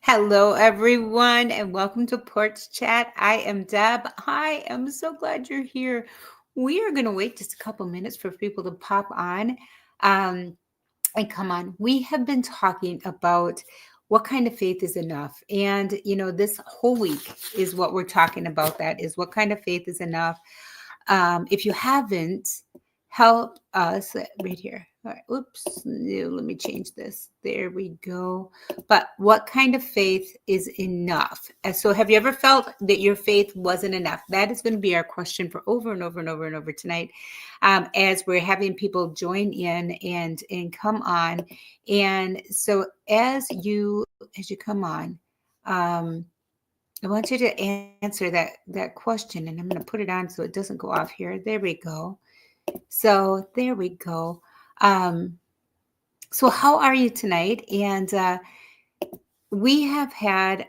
Hello, everyone, and welcome to Porch Chat. I am Deb. I am so glad you're here. We are going to wait just a couple minutes for people to pop on. Um, and come on, we have been talking about what kind of faith is enough. And, this whole week is what we're talking about. That is what kind of faith is enough. If you haven't, help us right here. All right, oops, no, let me change this. There we go. But what kind of faith is enough? And so, have you ever felt that your faith wasn't enough? That is going to be our question for over and over and over and over tonight, as we're having people join in and come on. And so, as you come on, I want you to answer that question, and I'm going to put it on so it doesn't go off here. There we go. So there we go. Um, so how are you tonight? And we have had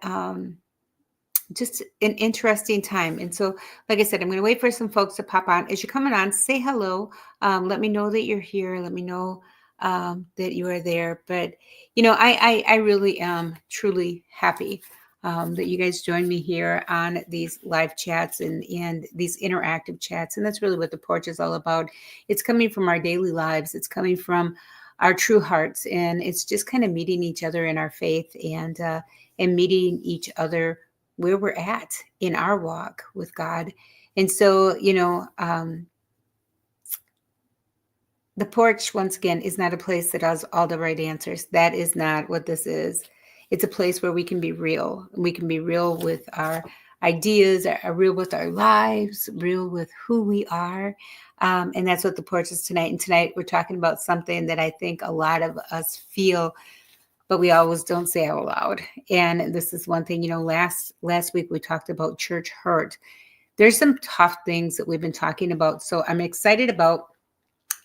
just an interesting time. And so, like I said, I'm going to wait for some folks to pop on. As you're coming on, say hello. Let me know that you're here. Let me know that you are there. But I really am truly happy that you guys join me here on these live chats and these interactive chats. And that's really what the porch is all about. It's coming from our daily lives. It's coming from our true hearts, and it's just kind of meeting each other in our faith and meeting each other where we're at in our walk with God. And so, the porch, once again, is not a place that has all the right answers. That is not what this is. It's a place where we can be real. We can be real with our ideas, are real with our lives, real with who we are. And that's what the porch is tonight. And tonight we're talking about something that I think a lot of us feel, but we always don't say out loud. And this is one thing, last week we talked about church hurt. There's some tough things that we've been talking about. So I'm excited about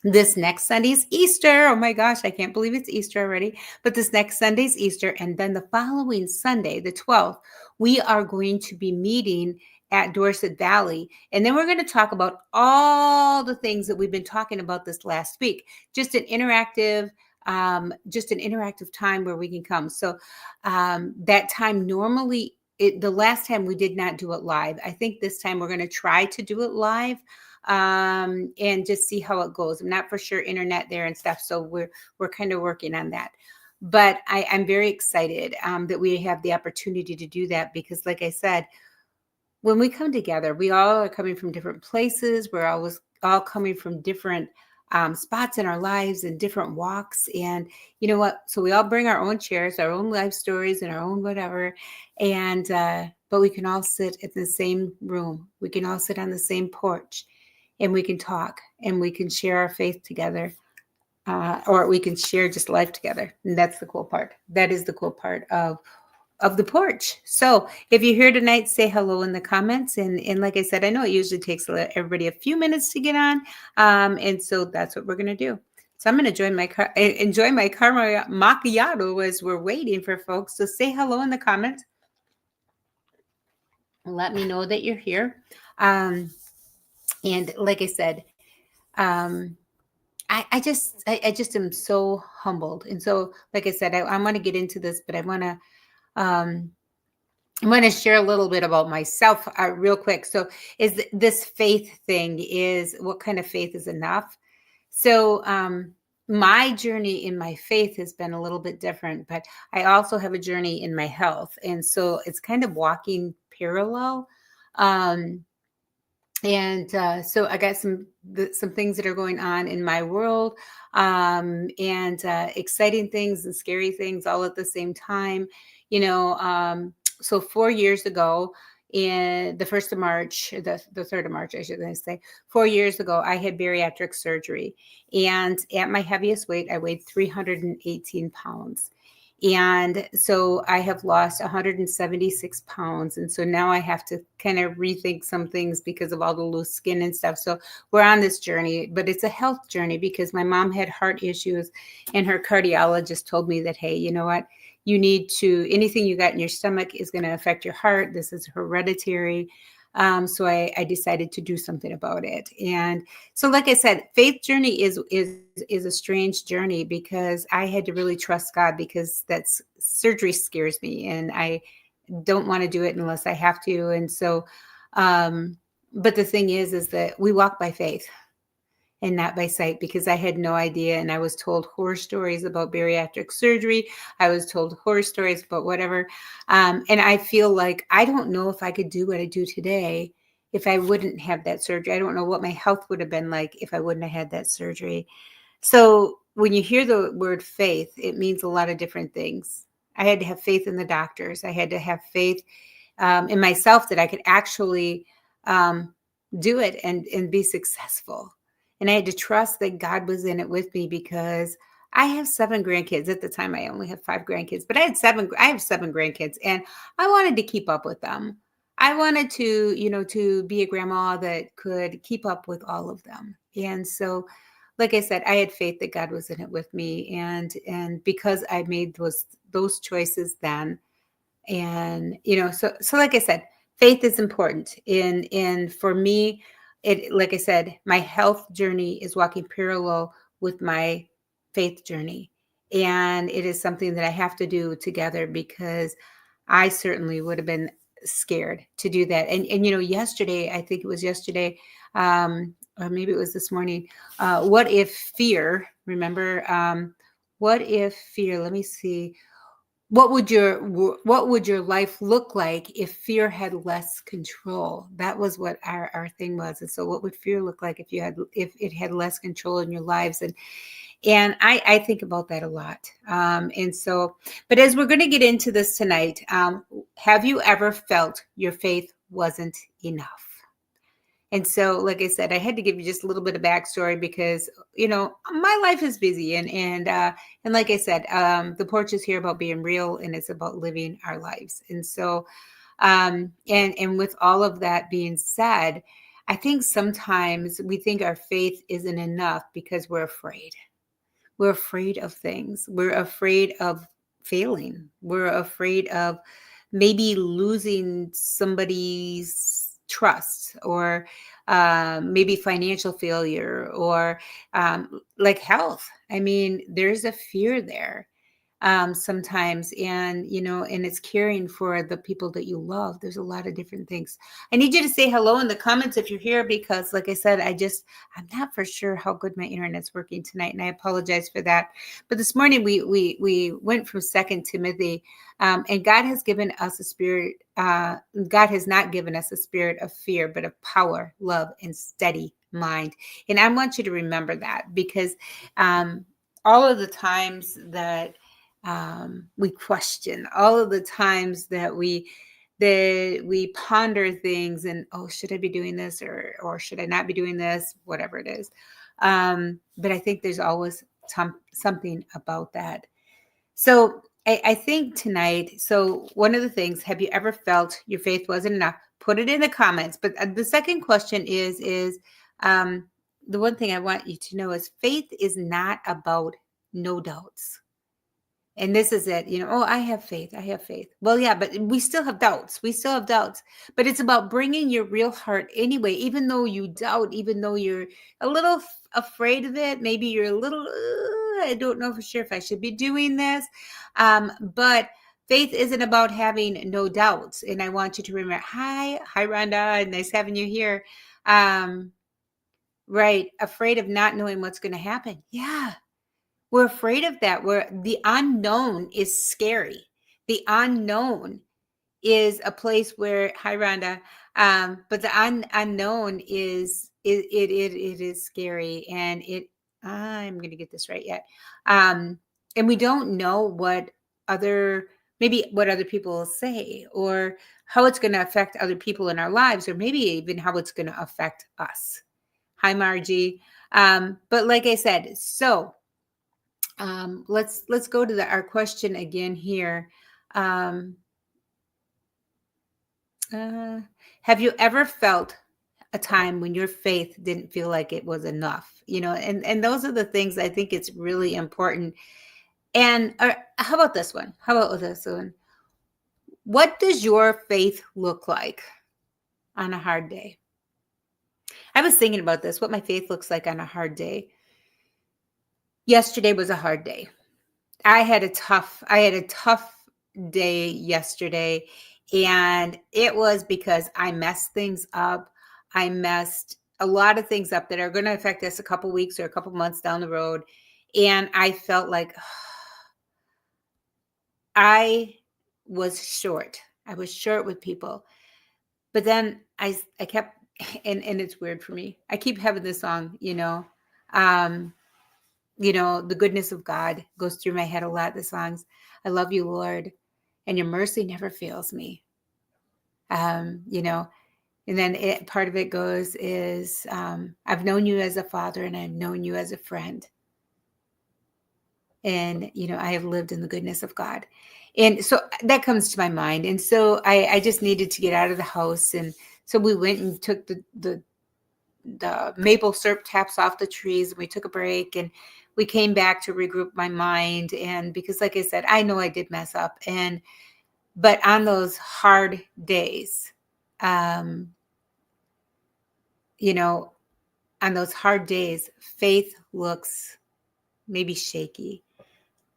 this next Sunday's Easter. Oh my gosh, I can't believe it's Easter already. But this next Sunday's Easter. And then the following Sunday, the 12th, we are going to be meeting at Dorset Valley. And then we're going to talk about all the things that we've been talking about this last week. Just an interactive time where we can come. So that time normally, the last time we did not do it live. I think this time we're going to try to do it live and just see how it goes. I'm not for sure internet there and stuff. So we're kind of working on that. But I'm very excited that we have the opportunity to do that because, like I said, when we come together, we all are coming from different places. We're always all coming from different spots in our lives and different walks. And you know what? So we all bring our own chairs, our own life stories, and our own whatever. And but we can all sit in the same room. We can all sit on the same porch, and we can talk, and we can share our faith together, or we can share just life together. And that's the cool part. That is the cool part of the porch. So if you're here tonight, say hello in the comments. And like I said, I know it usually takes everybody a few minutes to get on. And so that's what we're going to do. So I'm going to enjoy my caramel macchiato as we're waiting for folks. So say hello in the comments. Let me know that you're here. And like I said, I just am so humbled. And so, like I said, I want to get into this, but um, I'm going to share a little bit about myself real quick. So is this faith thing is what kind of faith is enough? So my journey in my faith has been a little bit different, but I also have a journey in my health. And so it's kind of walking parallel. And so I got some things that are going on in my world, and exciting things and scary things all at the same time. So 4 years ago, in the 1st of March, the 3rd of March, I should say, 4 years ago, I had bariatric surgery, and at my heaviest weight, I weighed 318 pounds. And so I have lost 176 pounds. And so now I have to kind of rethink some things because of all the loose skin and stuff. So we're on this journey, but it's a health journey because my mom had heart issues and her cardiologist told me that, hey, you know what? You need to, anything you got in your stomach is going to affect your heart. This is hereditary. So I decided to do something about it. And so, like I said, faith journey is a strange journey because I had to really trust God, because that's surgery scares me, and I don't want to do it unless I have to. And so, um, but the thing is that we walk by faith and not by sight, because I had no idea. And I was told horror stories about bariatric surgery. I was told horror stories about whatever. And I feel like I don't know if I could do what I do today if I wouldn't have that surgery. I don't know what my health would have been like if I wouldn't have had that surgery. So when you hear the word faith, it means a lot of different things. I had to have faith in the doctors. I had to have faith in myself that I could actually um, do it and be successful. And I had to trust that God was in it with me, because I have 7 grandkids. At the time, I only have 5 grandkids, but I have 7 grandkids, and I wanted to keep up with them. I wanted to, to be a grandma that could keep up with all of them. And so, like I said, I had faith that God was in it with me. And because I made those choices then, and so like I said, faith is important. And for me, it, like I said, my health journey is walking parallel with my faith journey, and it is something that I have to do together, because I certainly would have been scared to do that. And yesterday, I think it was yesterday, or maybe it was this morning, what if fear, remember, what if fear, let me see, what would your life look like if fear had less control? That was what our thing was. And so what would fear look like if it had less control in your lives? And I think about that a lot. And so, but as we're going to get into this tonight, have you ever felt your faith wasn't enough? And so, like I said, I had to give you just a little bit of backstory, because my life is busy, and like I said, the porch is here about being real, and it's about living our lives. And so, and with all of that being said, I think sometimes we think our faith isn't enough because we're afraid. We're afraid of things. We're afraid of failing. We're afraid of maybe losing somebody's trust, or maybe financial failure, or like health. I mean, there's a fear there sometimes, and it's caring for the people that you love. There's a lot of different things. I need you to say hello in the comments if you're here, because like I said, I'm not for sure how good my internet's working tonight, and I apologize for that. But this morning we went from Second Timothy, and God has given us a spirit. God has not given us a spirit of fear, but of power, love, and steady mind. And I want you to remember that, because all of the times that we question, all of the times that we ponder things, and, oh, should I be doing this, or should I not be doing this, whatever it is. But I think there's always something about that. So I think tonight, so one of the things, have you ever felt your faith wasn't enough? Put it in the comments. But the second question is um, the one thing I want you to know is faith is not about no doubts. And this is it, oh, I have faith. I have faith. Well, yeah, but we still have doubts. We still have doubts. But it's about bringing your real heart anyway, even though you doubt, even though you're a little afraid of it. Maybe you're a little, I don't know for sure if I should be doing this. But faith isn't about having no doubts. And I want you to remember, hi, Rhonda. Nice having you here. Right. Afraid of not knowing what's going to happen. Yeah. We're afraid of that. The unknown is scary. The unknown is a place where, hi Rhonda, but the unknown it is scary, and I'm going to get this right yet, and we don't know what other people will say, or how it's going to affect other people in our lives, or maybe even how it's going to affect us. Hi Margie, but like I said, so. Let's go to our question again here. Um, have you ever felt a time when your faith didn't feel like it was enough? And those are the things I think it's really important. And how about this one? How about this one? What does your faith look like? on a hard day. I was thinking about this, what my faith looks like on a hard day. Yesterday was a hard day. I had a tough day yesterday, and it was because I messed things up. I messed a lot of things up that are going to affect us a couple weeks or a couple months down the road, and I felt like I was short. I was short with people. But then I kept and it's weird for me. I keep having this song, um the goodness of God goes through my head a lot. The songs, I love you, Lord, and your mercy never fails me. Um, you know, and then part of it goes is I've known you as a father and I've known you as a friend. And I have lived in the goodness of God. And so that comes to my mind. And so I just needed to get out of the house. And so we went and took the maple syrup taps off the trees, and we took a break, and we came back to regroup my mind. And because, like I said, I know I did mess up, but on those hard days, um you know on those hard days, faith looks maybe shaky.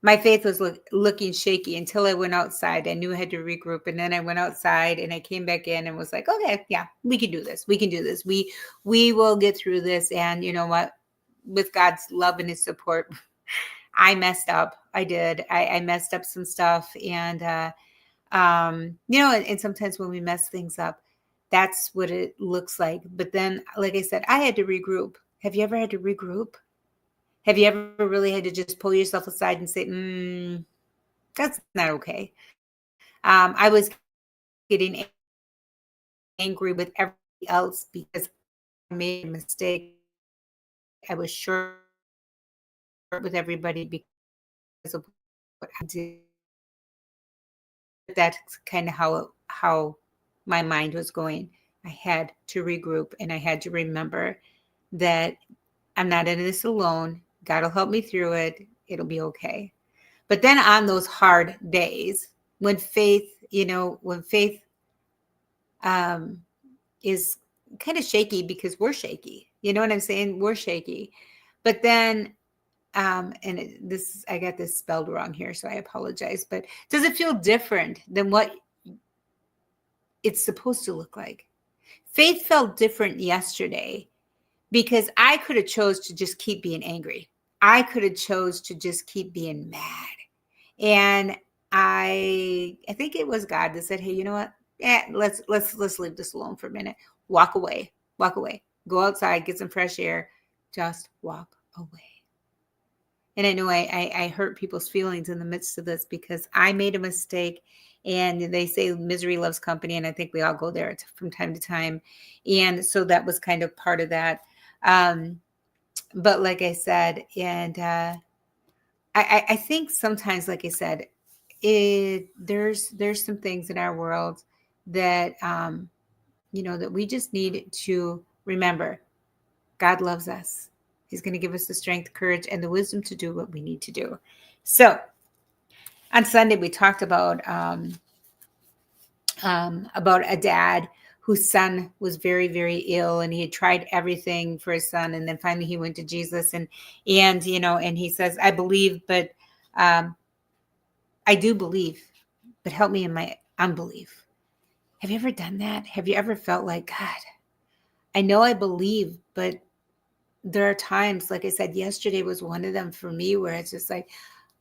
My faith was looking shaky until I went outside. I knew I had to regroup, and then I went outside and I came back in and was like, okay, yeah, we can do this. We can do this. We will get through this. And you know what? With God's love and his support, I messed up. I did. I messed up some stuff. And and sometimes when we mess things up, that's what it looks like. But then, like I said, I had to regroup. Have you ever had to regroup? Have you ever really had to just pull yourself aside and say, that's not okay? I was getting angry with everybody else because I made a mistake. I was short with everybody because of what I did. That's kind of how my mind was going. I had to regroup, and I had to remember that I'm not in this alone. God will help me through it. It'll be okay. But then on those hard days, when faith um, is kind of shaky because we're shaky. You know what I'm saying? We're shaky. But then, I got this spelled wrong here, so I apologize. But does it feel different than what it's supposed to look like? Faith felt different yesterday because I could have chose to just keep being angry. I could have chose to just keep being mad. And I think it was God that said, "Hey, you know what? Let's leave this alone for a minute. Walk away. Walk away. Go outside, get some fresh air. Just walk away." And I know I hurt people's feelings in the midst of this because I made a mistake. And they say misery loves company, and I think we all go there from time to time. And so that was kind of part of that. Um, but like I said, and I think sometimes, like I said, there's some things in our world that that we just need to remember. God loves us. He's going to give us the strength, courage, and the wisdom to do what we need to do. So on Sunday we talked about a dad whose son was very, very ill, and he had tried everything for his son, and then finally he went to Jesus, and he says, "I believe, but um, I do believe, but help me in my unbelief." Have you ever done that? Have you ever felt like, God, I know I believe, but there are times, like I said, yesterday was one of them for me, where it's just like,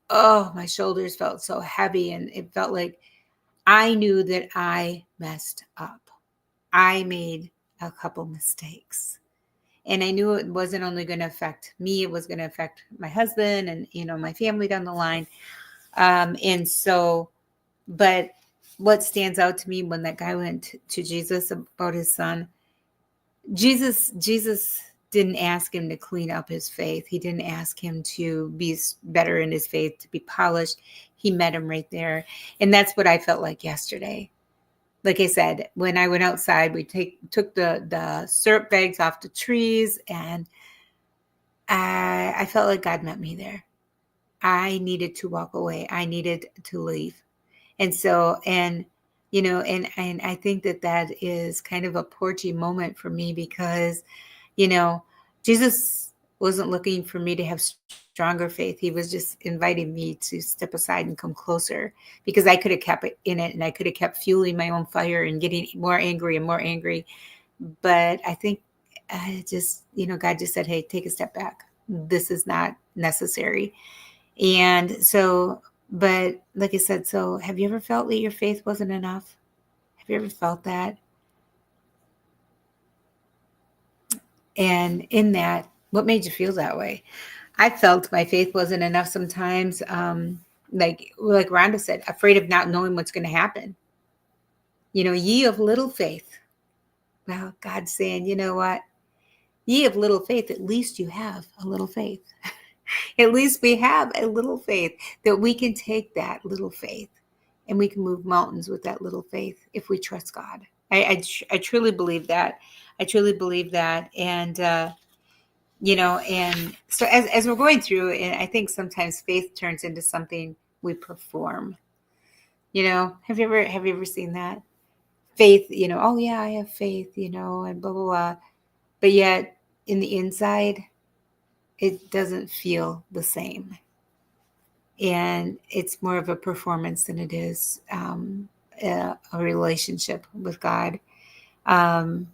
oh, my shoulders felt so heavy, and it felt like I knew that I messed up. I made a couple mistakes. And I knew it wasn't only going to affect me, it was going to affect my husband and, my family down the line. And so, but what stands out to me when that guy went to Jesus about his son, Jesus didn't ask him to clean up his faith. He didn't ask him to be better in his faith, to be polished. He met him right there. And that's what I felt like yesterday. Like I said, when I went outside, we took the syrup bags off the trees, and I felt like God met me there. I needed to walk away. I needed to leave. And so, And I think that is kind of a porchy moment for me because, you know, Jesus wasn't looking for me to have stronger faith. He was just inviting me to step aside and come closer, because I could have kept it in it, and I could have kept fueling my own fire and getting more angry and more angry. But I think God just said, hey, take a step back. This is not necessary. And so, but like I said, so have you ever felt that your faith wasn't enough? Have you ever felt that? And in that, what made you feel that way? I felt my faith wasn't enough sometimes. Like Rhonda said, afraid of not knowing what's going to happen. Ye of little faith. Well, God's saying, you know what? Ye of little faith, at least you have a little faith. At least we have a little faith, that we can take that little faith and we can move mountains with that little faith if we trust God. I truly believe that. I truly believe that. And so as we're going through, and I think sometimes faith turns into something we perform. Have you ever seen that? Faith, oh yeah, I have faith, and blah blah blah. But yet in the inside, it doesn't feel the same. And it's more of a performance than it is a relationship with God. Um,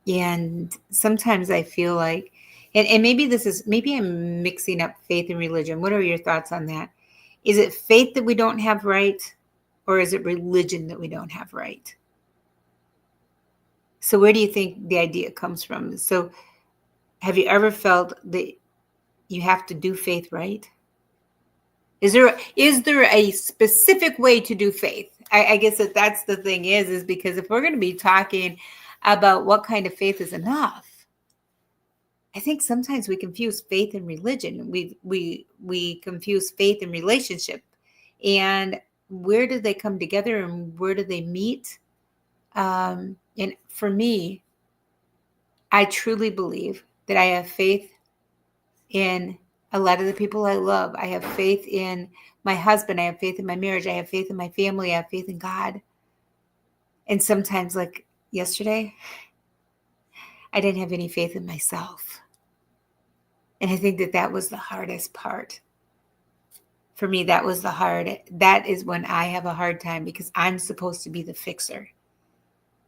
and sometimes I feel like, and maybe I'm mixing up faith and religion. What are your thoughts on that? Is it faith that we don't have right, or is it religion that we don't have right? So where do you think the idea comes from? So have you ever felt that you have to do faith right? Is there a specific way to do faith? I guess that's the thing is because if we're going to be talking about what kind of faith is enough, I think sometimes we confuse faith and religion. We confuse faith and relationship, and where do they come together and where do they meet? And for me, I truly believe that I have faith in a lot of the people I love. I have faith in my husband. I have faith in my marriage. I have faith in my family. I have faith in God. And sometimes, like yesterday, I didn't have any faith in myself. And I think that was the hardest part. For me, that is when I have a hard time, because I'm supposed to be the fixer.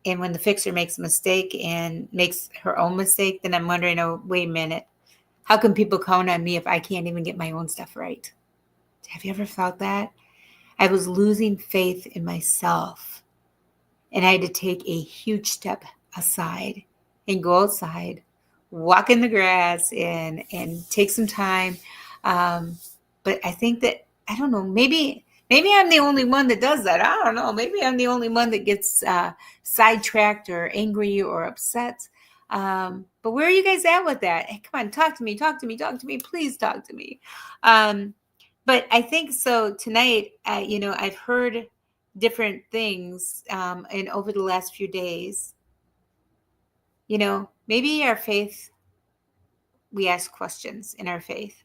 And when the fixer makes a mistake and makes her own mistake, then I'm wondering, oh, wait a minute. How can people count on me if I can't even get my own stuff right? Have you ever felt that? I was losing faith in myself, and I had to take a huge step aside and go outside, walk in the grass, and take some time. But I think that, I don't know, maybe I'm the only one that does that. I don't know. Maybe I'm the only one that gets sidetracked or angry or upset. But where are you guys at with that? Hey, come on, talk to me, please talk to me. But I think so tonight, I've heard different things, and over the last few days, maybe our faith, we ask questions in our faith,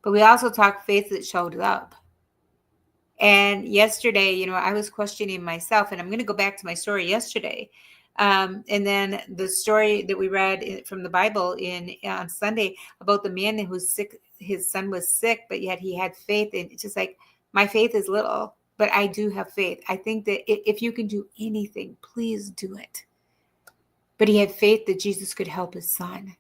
but we also talk faith that showed up. And yesterday, I was questioning myself, and I'm going to go back to my story yesterday. And then the story that we read from the Bible on Sunday about the man who's sick, his son was sick, but yet he had faith. And it's just like, my faith is little, but I do have faith. I think that if you can do anything, please do it. But he had faith that Jesus could help his son.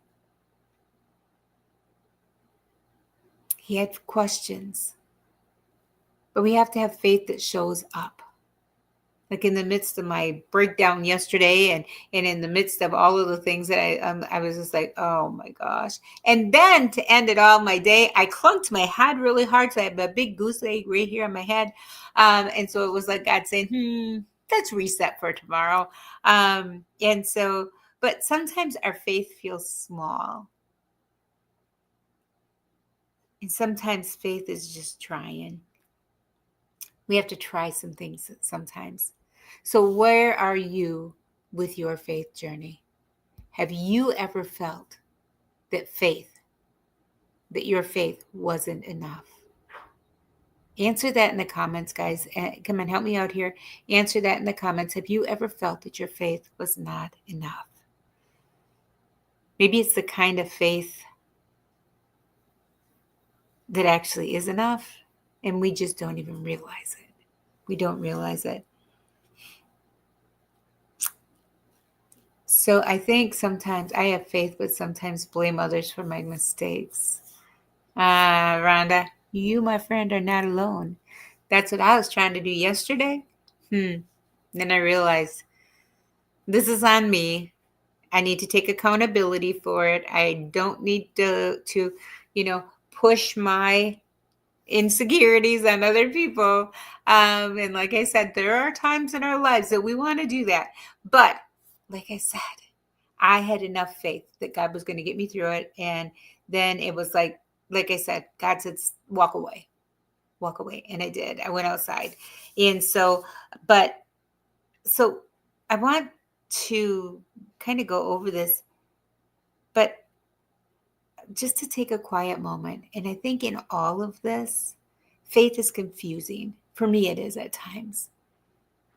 He had questions, but we have to have faith that shows up. Like in the midst of my breakdown yesterday, and in the midst of all of the things that I was just like, oh my gosh. And then to end it all, my day, I clunked my head really hard. So I have a big goose egg right here on my head. And so it was like God saying, let's reset for tomorrow. But sometimes our faith feels small. And sometimes faith is just trying. We have to try some things sometimes. So where are you with your faith journey? Have you ever felt that your faith wasn't enough? Answer that in the comments, guys. Come on, help me out here. Answer that in the comments. Have you ever felt that your faith was not enough? Maybe it's the kind of faith that actually is enough, and we just don't even realize it. We don't realize it. So I think sometimes I have faith, but sometimes blame others for my mistakes. Rhonda, you, my friend, are not alone. That's what I was trying to do yesterday. Then I realized this is on me. I need to take accountability for it. I don't need to push my insecurities on other people. And like I said, there are times in our lives that we want to do that. But like I said, I had enough faith that God was going to get me through it. And then it was like I said, God said, walk away. And I did. I went outside. And so I want to kind of go over this, but just to take a quiet moment. And I think in all of this, faith is confusing. For me, it is at times.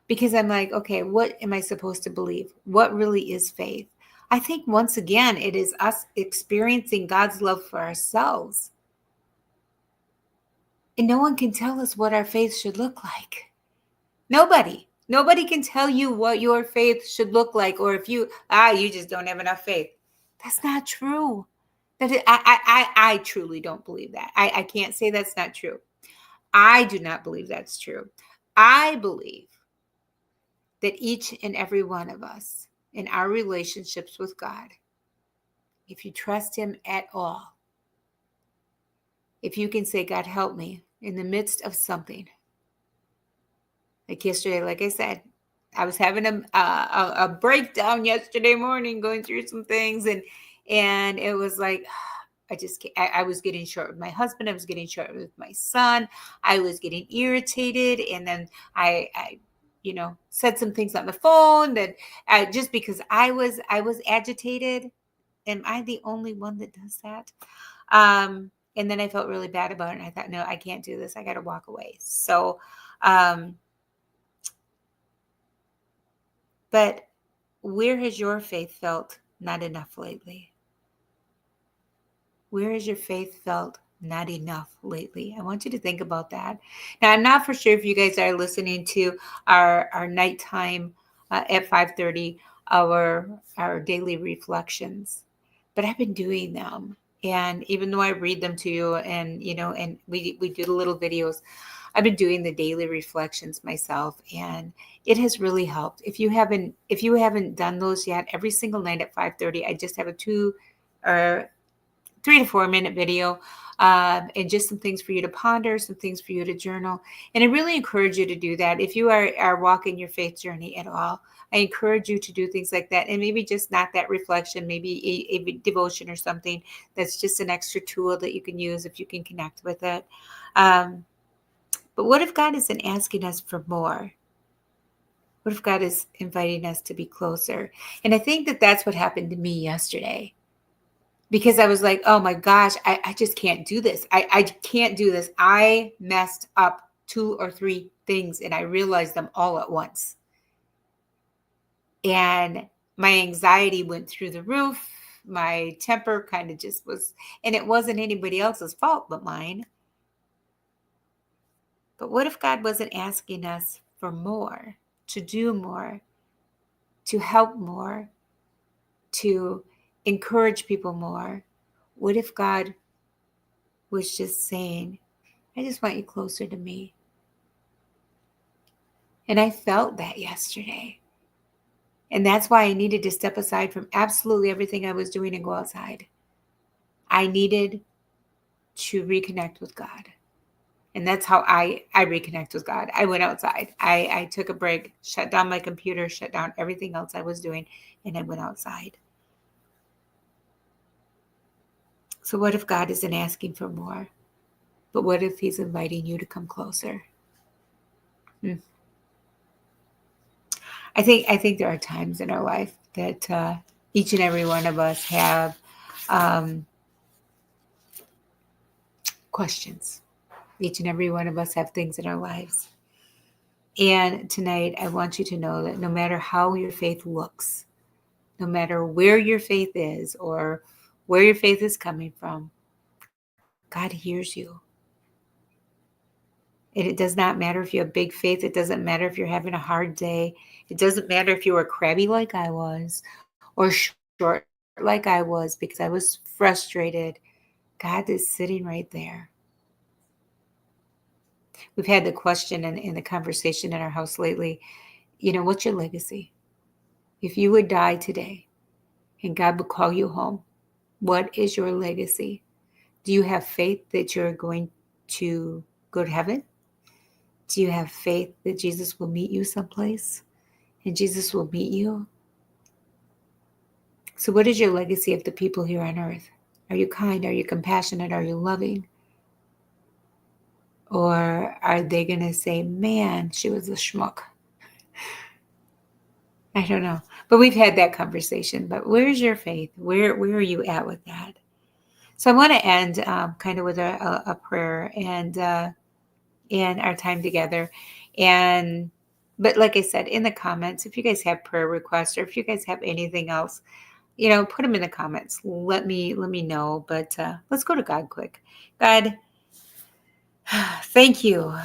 Because I'm like, okay, what am I supposed to believe? What really is faith? I think once again, it is us experiencing God's love for ourselves. And no one can tell us what our faith should look like. Nobody can tell you what your faith should look like, or if you just don't have enough faith. That's not true. I truly don't believe that. I can't say that's not true. I do not believe that's true. I believe that each and every one of us in our relationships with God, if you trust Him at all, if you can say, God, help me in the midst of something. Like yesterday, like I said, I was having a breakdown yesterday morning, going through some things, and it was like, I was getting short with my husband. I was getting short with my son. I was getting irritated, and then I said some things on the phone that just because I was agitated. Am I the only one that does that? And then I felt really bad about it, and I thought, no, I can't do this. I got to walk away. So, but where has your faith felt not enough lately? Where has your faith felt not enough lately? I want you to think about that. Now, I'm not for sure if you guys are listening to our nighttime at 5:30, our daily reflections, but I've been doing them. And even though I read them to you, and and we do the little videos, I've been doing the daily reflections myself, and it has really helped. If you haven't done those yet, every single night at 5:30, I just have a 3 to 4 minute video, and just some things for you to ponder, some things for you to journal. And I really encourage you to do that. If you are walking your faith journey at all, I encourage you to do things like that. And maybe just not that reflection, maybe a devotion or something that's just an extra tool that you can use if you can connect with it. But what if God isn't asking us for more? What if God is inviting us to be closer? And I think that that's what happened to me yesterday. Because I was like, oh my gosh, I just can't do this. I can't do this. I messed up 2 or 3 things, and I realized them all at once. And my anxiety went through the roof. My temper kind of just was, and it wasn't anybody else's fault but mine. But what if God wasn't asking us for more, to do more, to help more, to encourage people more? What if God was just saying, I just want you closer to me? And I felt that yesterday. And that's why I needed to step aside from absolutely everything I was doing and go outside. I needed to reconnect with God. And that's how I reconnect with God. I went outside. I took a break, shut down my computer, shut down everything else I was doing, and I went outside. So what if God isn't asking for more? But what if He's inviting you to come closer? I think there are times in our life that each and every one of us have questions. Each and every one of us have things in our lives. And tonight, I want you to know that no matter how your faith looks, no matter where your faith is or where your faith is coming from, God hears you. And it does not matter if you have big faith. It doesn't matter if you're having a hard day. It doesn't matter if you were crabby like I was or short like I was because I was frustrated. God is sitting right there. We've had the question in the conversation in our house lately, what's your legacy? If you would die today and God would call you home, what is your legacy? Do you have faith that you're going to go to heaven? Do you have faith that Jesus will meet you someplace and Jesus will meet you? So, what is your legacy of the people here on earth? Are you kind? Are you compassionate? Are you loving? Or are they going to say, man, she was a schmuck? I don't know. But we've had that conversation. But where's your faith? Where are you at with that? So I want to end kind of with a prayer and our time together. But like I said, in the comments, if you guys have prayer requests or if you guys have anything else, put them in the comments. Let me know. But let's go to God quick. God, thank you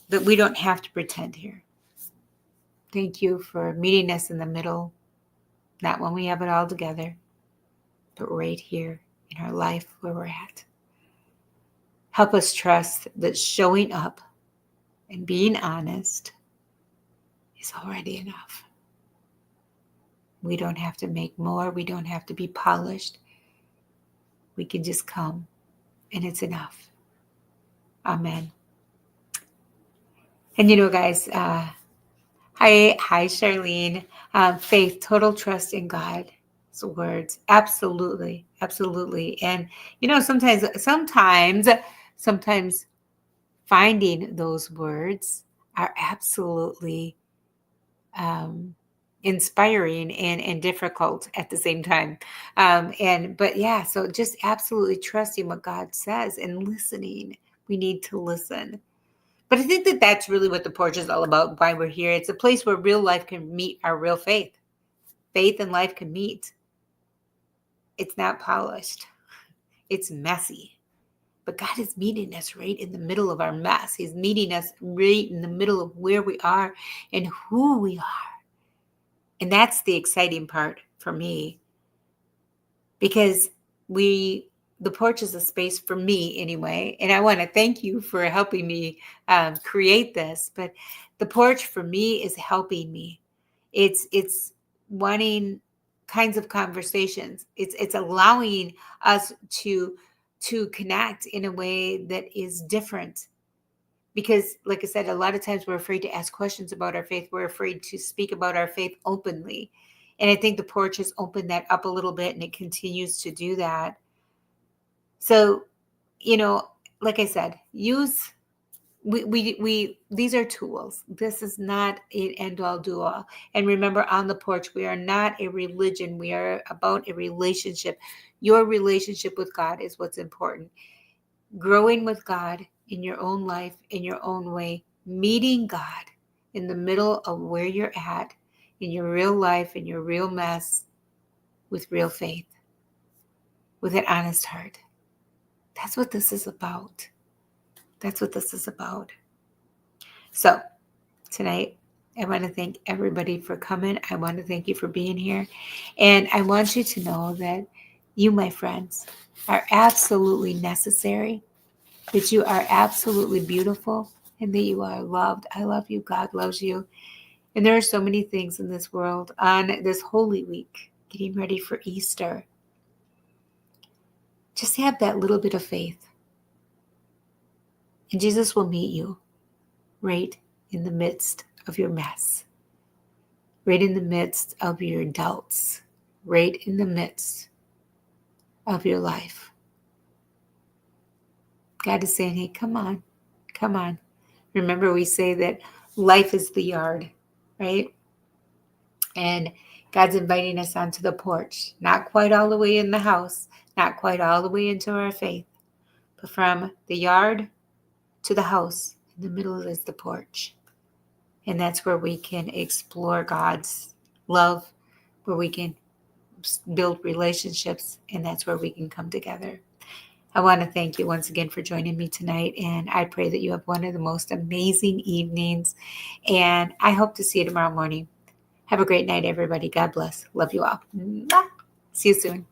that we don't have to pretend here. Thank you for meeting us in the middle, not when we have it all together, but right here in our life where we're at. Help us trust that showing up and being honest is already enough. We don't have to make more. We don't have to be polished. We can just come and it's enough. Amen. And guys, hi Charlene. Faith, total trust in God's words. Absolutely. And sometimes finding those words are absolutely inspiring and difficult at the same time. So just absolutely trusting what God says and listening. We need to listen. But I think that that's really what the porch is all about, why we're here. It's a place where real life can meet our real faith. Faith and life can meet. It's not polished. It's messy. But God is meeting us right in the middle of our mess. He's meeting us right in the middle of where we are and who we are. And that's the exciting part for me. Because the porch is a space for me anyway. And I want to thank you for helping me create this. But the porch for me is helping me. It's wanting kinds of conversations. It's allowing us to connect in a way that is different. Because like I said, a lot of times we're afraid to ask questions about our faith. We're afraid to speak about our faith openly. And I think the porch has opened that up a little bit and it continues to do that. So, like I said, these are tools. This is not an end all do all. And remember, on the porch, we are not a religion. We are about a relationship. Your relationship with God is what's important. Growing with God in your own life, in your own way, meeting God in the middle of where you're at, in your real life, in your real mess, with real faith, with an honest heart. That's what this is about. That's what this is about. So tonight, I want to thank everybody for coming. I want to thank you for being here. And I want you to know that you, my friends, are absolutely necessary, that you are absolutely beautiful, and that you are loved. I love you. God loves you. And there are so many things in this world on this Holy Week, getting ready for Easter. Just have that little bit of faith. And Jesus will meet you right in the midst of your mess, right in the midst of your doubts, right in the midst of your life. God is saying, hey, come on. Remember, we say that life is the yard, right? And God's inviting us onto the porch, not quite all the way in the house, not quite all the way into our faith, but from the yard to the house. In the middle is the porch. And that's where we can explore God's love, where we can build relationships, and that's where we can come together. I want to thank you once again for joining me tonight, and I pray that you have one of the most amazing evenings, and I hope to see you tomorrow morning. Have a great night, everybody. God bless. Love you all. Mwah. See you soon.